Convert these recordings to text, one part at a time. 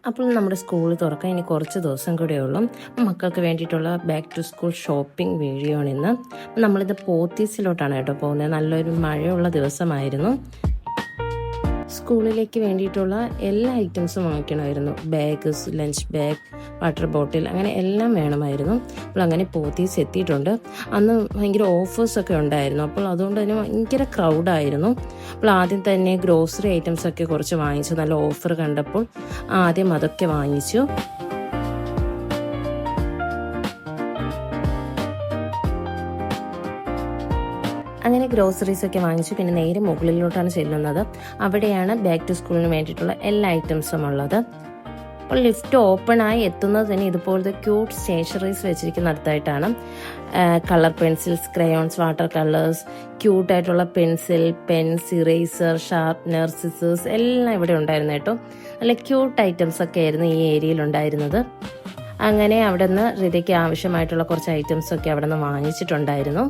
അപ്പോൾ നമ്മുടെ സ്കൂൾ തുറക്കാൻ ഇനി കുറച്ച് ദിവസം കൂടെ ഉള്ളൂ. മക്കൾക്ക് വേണ്ടിയിട്ടുള്ള back to school shopping video ആണ് ഇന്ന്. നമ്മളിത് പോത്തീസിലോട്ടാണ് കേട്ടോ പോകുന്നത്. നല്ലൊരു മഴയുള്ള ദിവസമായിരുന്നു. സ്കൂളിലേക്ക് വേണ്ടിയിട്ടുള്ള എല്ലാ ഐറ്റംസും വാങ്ങിക്കണമായിരുന്നു. Bag, lunch bag, water bottle, അങ്ങനെ എല്ലാം വേണമായിരുന്നു. അപ്പോൾ അങ്ങനെ പോത്തീസ് എത്തിയിട്ടുണ്ട്. അന്ന് ഭയങ്കര ഓഫേഴ്സൊക്കെ ഉണ്ടായിരുന്നു. അപ്പോൾ അതുകൊണ്ട് തന്നെ ഭയങ്കര ക്രൗഡായിരുന്നു. അപ്പോൾ ആദ്യം തന്നെ ഗ്രോസറി ഐറ്റംസൊക്കെ കുറച്ച് വാങ്ങിച്ചു. നല്ല ഓഫർ കണ്ടപ്പോൾ ആദ്യം അതൊക്കെ വാങ്ങിച്ചു. അങ്ങനെ ഗ്രോസറീസൊക്കെ വാങ്ങിച്ചു. പിന്നെ നേരെ മുകളിലോട്ടാണ് ചെല്ലുന്നത്. അവിടെയാണ് ബാക്ക് ടു സ്കൂളിന് വേണ്ടിയിട്ടുള്ള എല്ലാ ഐറ്റംസും ഉള്ളത്. അപ്പോൾ ലിഫ്റ്റ് ഓപ്പൺ ആയി എത്തുന്നത് തന്നെ ഇതുപോലത്തെ ക്യൂട്ട് സ്റ്റേഷനറീസ് വെച്ചിരിക്കുന്നിടത്തായിട്ടാണ്. Colour pencils, crayons, water colours, ക്യൂട്ടായിട്ടുള്ള pencil, pens, eraser, sharpener, scissors എല്ലാം ഇവിടെ ഉണ്ടായിരുന്നു കേട്ടോ. നല്ല ക്യൂട്ട് ഐറ്റംസ് ഒക്കെ ആയിരുന്നു ഈ ഏരിയയിൽ ഉണ്ടായിരുന്നത്. അങ്ങനെ അവിടെ നിന്ന് ഹൃദയ്ക്ക് ആവശ്യമായിട്ടുള്ള കുറച്ച് ഐറ്റംസൊക്കെ അവിടെ നിന്ന് വാങ്ങിച്ചിട്ടുണ്ടായിരുന്നു.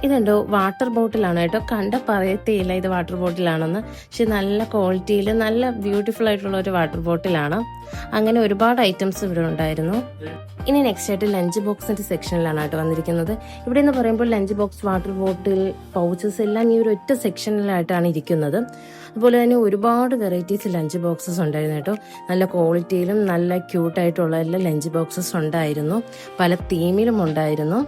ഇതുണ്ടോ വാട്ടർ ബോട്ടിലാണ് കേട്ടോ. പറയത്തേയില്ല ഇത് വാട്ടർ ബോട്ടിലാണെന്ന്. പക്ഷെ നല്ല ക്വാളിറ്റിയിൽ നല്ല ബ്യൂട്ടിഫുൾ ആയിട്ടുള്ള ഒരു വാട്ടർ ബോട്ടിലാണ്. അങ്ങനെ ഒരുപാട് ഐറ്റംസ് ഇവിടെ ഉണ്ടായിരുന്നു. ഇനി നെക്സ്റ്റ് ആയിട്ട് ലഞ്ച് ബോക്സിന്റെ സെക്ഷനിലാണ് കേട്ടോ വന്നിരിക്കുന്നത്. ഇവിടെ എന്ന് പറയുമ്പോൾ lunch box, water bottle, pouches എല്ലാം ഈ ഒരു ഒറ്റ സെക്ഷനിലായിട്ടാണ് ഇരിക്കുന്നത്. അതുപോലെ തന്നെ ഒരുപാട് വെറൈറ്റീസ് ലഞ്ച് ബോക്സസ് ഉണ്ടായിരുന്നു കേട്ടോ. നല്ല ക്വാളിറ്റിയിലും നല്ല ക്യൂട്ടായിട്ടുള്ള എല്ലാ ലഞ്ച് ബോക്സസ് ഉണ്ടായിരുന്നു. പല തീമിലും ഉണ്ടായിരുന്നു.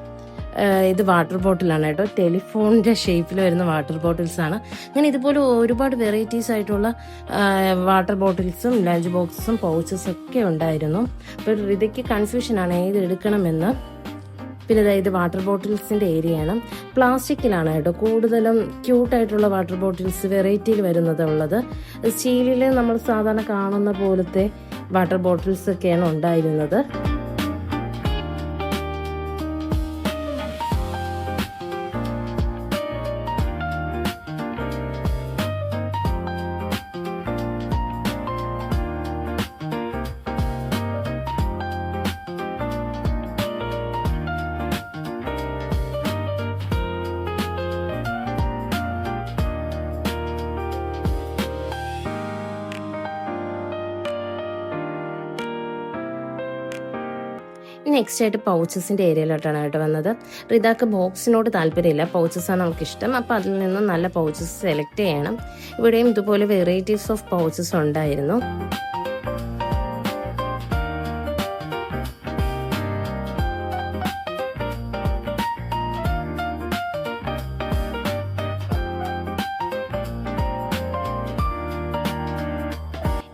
ഇത് വാട്ടർ ബോട്ടിലാണ് കേട്ടോ. ടെലിഫോണിന്റെ ഷേപ്പിൽ വരുന്ന വാട്ടർ ബോട്ടിൽസ് ആണ്. അങ്ങനെ ഇതുപോലെ ഒരുപാട് വെറൈറ്റീസ് ആയിട്ടുള്ള വാട്ടർ ബോട്ടിൽസും ലഞ്ച് ബോക്സും പൗച്ചസും ഒക്കെ ഉണ്ടായിരുന്നു. അപ്പോൾ ഇതൊക്കെ കൺഫ്യൂഷനാണ് ഏത് എടുക്കണമെന്ന്. പിന്നെ ഇത് വാട്ടർ ബോട്ടിൽസിന്റെ ഏരിയയാണ്. പ്ലാസ്റ്റിക്കിലാണ് കേട്ടോ കൂടുതലും ക്യൂട്ടായിട്ടുള്ള വാട്ടർ ബോട്ടിൽസ് വെറൈറ്റിയിൽ വരുന്നത് ഉള്ളത്. സ്റ്റീലിൽ നമ്മൾ സാധാരണ കാണുന്ന പോലത്തെ വാട്ടർ ബോട്ടിൽസ് ഒക്കെയാണ് ഉണ്ടായിരുന്നത്. നെക്സ്റ്റ് ആയിട്ട് പൗച്ചസിന്റെ ഏരിയയിലോട്ടാണ് കേട്ടോ വന്നത്. റിതാക്ക് ബോക്സിനോട് താല്പര്യമില്ല, പൗച്ചസാണ് നമുക്ക് ഇഷ്ടം. അപ്പോൾ അതിൽ നിന്നും നല്ല പൗച്ചസ് സെലക്ട് ചെയ്യണം. ഇവിടെയും ഇതുപോലെ വെറൈറ്റീസ് ഓഫ് പൗച്ചസ് ഉണ്ടായിരുന്നു.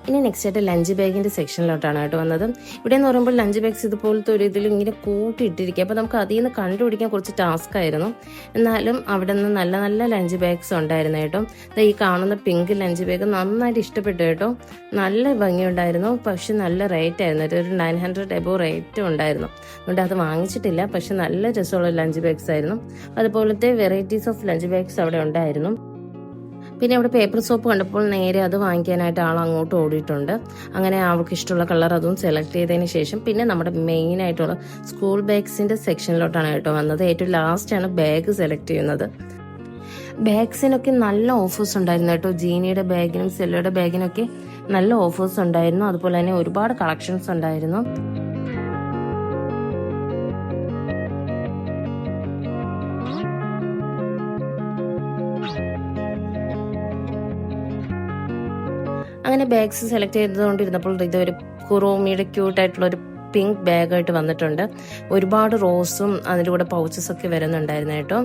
ഇനി നെക്സ്റ്റ് ആയിട്ട് ലഞ്ച് ബാഗിന്റെ സെക്ഷനിലോട്ടാണ് കേട്ടോ വന്നത്. ഇവിടെ എന്ന് പറയുമ്പോൾ ലഞ്ച് ബാഗ്സ് ഇതുപോലത്തെ ഒരു ഇതിൽ ഇങ്ങനെ കൂട്ടിയിട്ടിരിക്കുക. അപ്പോൾ നമുക്ക് അതിൽ നിന്ന് കണ്ടുപിടിക്കാൻ കുറച്ച് ടാസ്ക് ആയിരുന്നു. എന്നാലും അവിടെ നിന്ന് നല്ല നല്ല ലഞ്ച് ബാഗ്സ് ഉണ്ടായിരുന്നു കേട്ടോ. ഈ കാണുന്ന പിങ്ക് ലഞ്ച് ബാഗ് നന്നായിട്ട് ഇഷ്ടപ്പെട്ടു കേട്ടോ. നല്ല ഭംഗിയുണ്ടായിരുന്നു. പക്ഷെ നല്ല റേറ്റ് ആയിരുന്നു. ഒരു 900 എബോ റേറ്റ് ഉണ്ടായിരുന്നു. അതുകൊണ്ട് അത് വാങ്ങിച്ചിട്ടില്ല. പക്ഷെ നല്ല രസമുള്ള ലഞ്ച് ബാഗ്സ് ആയിരുന്നു. അതുപോലത്തെ വെറൈറ്റീസ് ഓഫ് ലഞ്ച് ബാഗ്സ് അവിടെ ഉണ്ടായിരുന്നു. പിന്നെ അവിടെ പേപ്പർ സോപ്പ് കണ്ടപ്പോൾ നേരെ അത് വാങ്ങിക്കാനായിട്ട് ആൾ അങ്ങോട്ട് ഓടിയിട്ടുണ്ട്. അങ്ങനെ അവൾക്ക് ഇഷ്ടമുള്ള കളർ അതും സെലക്ട് ചെയ്തതിന് ശേഷം പിന്നെ നമ്മുടെ മെയിൻ ആയിട്ടുള്ള സ്കൂൾ ബാഗ്സിന്റെ സെക്ഷനിലോട്ടാണ് കേട്ടോ വന്നത്. ഏറ്റവും ലാസ്റ്റാണ് ബാഗ് സെലക്ട് ചെയ്യുന്നത്. ബാഗ്സിനൊക്കെ നല്ല ഓഫേഴ്സ് ഉണ്ടായിരുന്നു കേട്ടോ. ജീനിയുടെ ബാഗിനും സെല്ലോയുടെ ബാഗിനൊക്കെ നല്ല ഓഫേഴ്സ് ഉണ്ടായിരുന്നു. അതുപോലെ തന്നെ ഒരുപാട് കളക്ഷൻസ് ഉണ്ടായിരുന്നു. അങ്ങനെ ബാഗ്സ് സെലക്ട് ചെയ്തുകൊണ്ടിരുന്നപ്പോൾ ഇതൊരു കുറോമിയുടെ ക്യൂട്ടായിട്ടുള്ള ഒരു പിങ്ക് ബാഗായിട്ട് വന്നിട്ടുണ്ട്. ഒരുപാട് റോസും അതിൻ്റെ കൂടെ പൗച്ചസ് ഒക്കെ വരുന്നുണ്ടായിരുന്നു കേട്ടോ.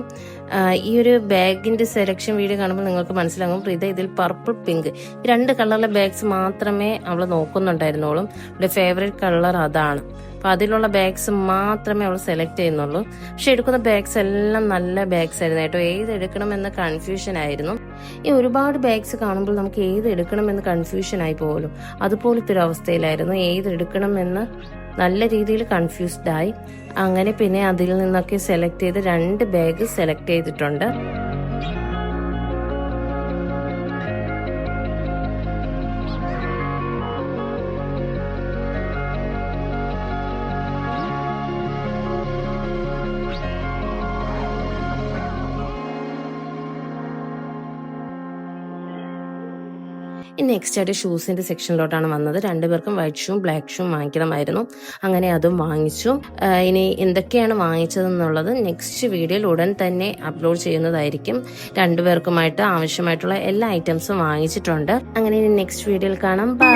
ഈ ഒരു ബാഗിന്റെ സെലക്ഷൻ വീഡിയോ കാണുമ്പോൾ നിങ്ങൾക്ക് മനസ്സിലാകും പ്രീത ഇതിൽ പർപ്പിൾ, പിങ്ക് രണ്ട് കളറിലെ ബാഗ്സ് മാത്രമേ അവൾ നോക്കുന്നുണ്ടായിരുന്നുള്ളൂ. അവളുടെ ഫേവറേറ്റ് കളർ അതാണ്. അപ്പം അതിലുള്ള ബാഗ്സ് മാത്രമേ അവൾ സെലക്ട് ചെയ്യുന്നുള്ളൂ. പക്ഷെ എടുക്കുന്ന ബാഗ്സ് എല്ലാം നല്ല ബാഗ്സ് ആയിരുന്നു കേട്ടോ. ഏത് എടുക്കണമെന്ന് കൺഫ്യൂഷൻ ആയിരുന്നു. ഈ ഒരുപാട് ബാഗ്സ് കാണുമ്പോൾ നമുക്ക് ഏത് എടുക്കണമെന്ന് കൺഫ്യൂഷൻ ആയി പോലും. അതുപോലത്തെ ഒരു അവസ്ഥയിലായിരുന്നു. ഏത് എടുക്കണമെന്ന് നല്ല രീതിയിൽ കൺഫ്യൂസ്ഡ് ആയി. അങ്ങനെ പിന്നെ അതിൽ നിന്നൊക്കെ സെലക്ട് ചെയ്ത് 2 ബാഗ് സെലക്ട് ചെയ്തിട്ടുണ്ട്. ഇനി നെക്സ്റ്റ് ആയിട്ട് ഷൂസിന്റെ സെക്ഷനിലോട്ടാണ് വന്നത്. രണ്ടുപേർക്കും വൈറ്റ് ഷൂവും ബ്ലാക്ക് ഷൂവും വാങ്ങിക്കണമായിരുന്നു. അങ്ങനെ അതും വാങ്ങിച്ചു. ഇനി എന്തൊക്കെയാണ് വാങ്ങിച്ചതെന്നുള്ളത് നെക്സ്റ്റ് വീഡിയോയിൽ ഉടൻ തന്നെ അപ്ലോഡ് ചെയ്യുന്നതായിരിക്കും. രണ്ടുപേർക്കുമായിട്ട് ആവശ്യമായിട്ടുള്ള എല്ലാ ഐറ്റംസും വാങ്ങിച്ചിട്ടുണ്ട്. അങ്ങനെ ഇനി നെക്സ്റ്റ് വീഡിയോയിൽ കാണാം. ബൈ.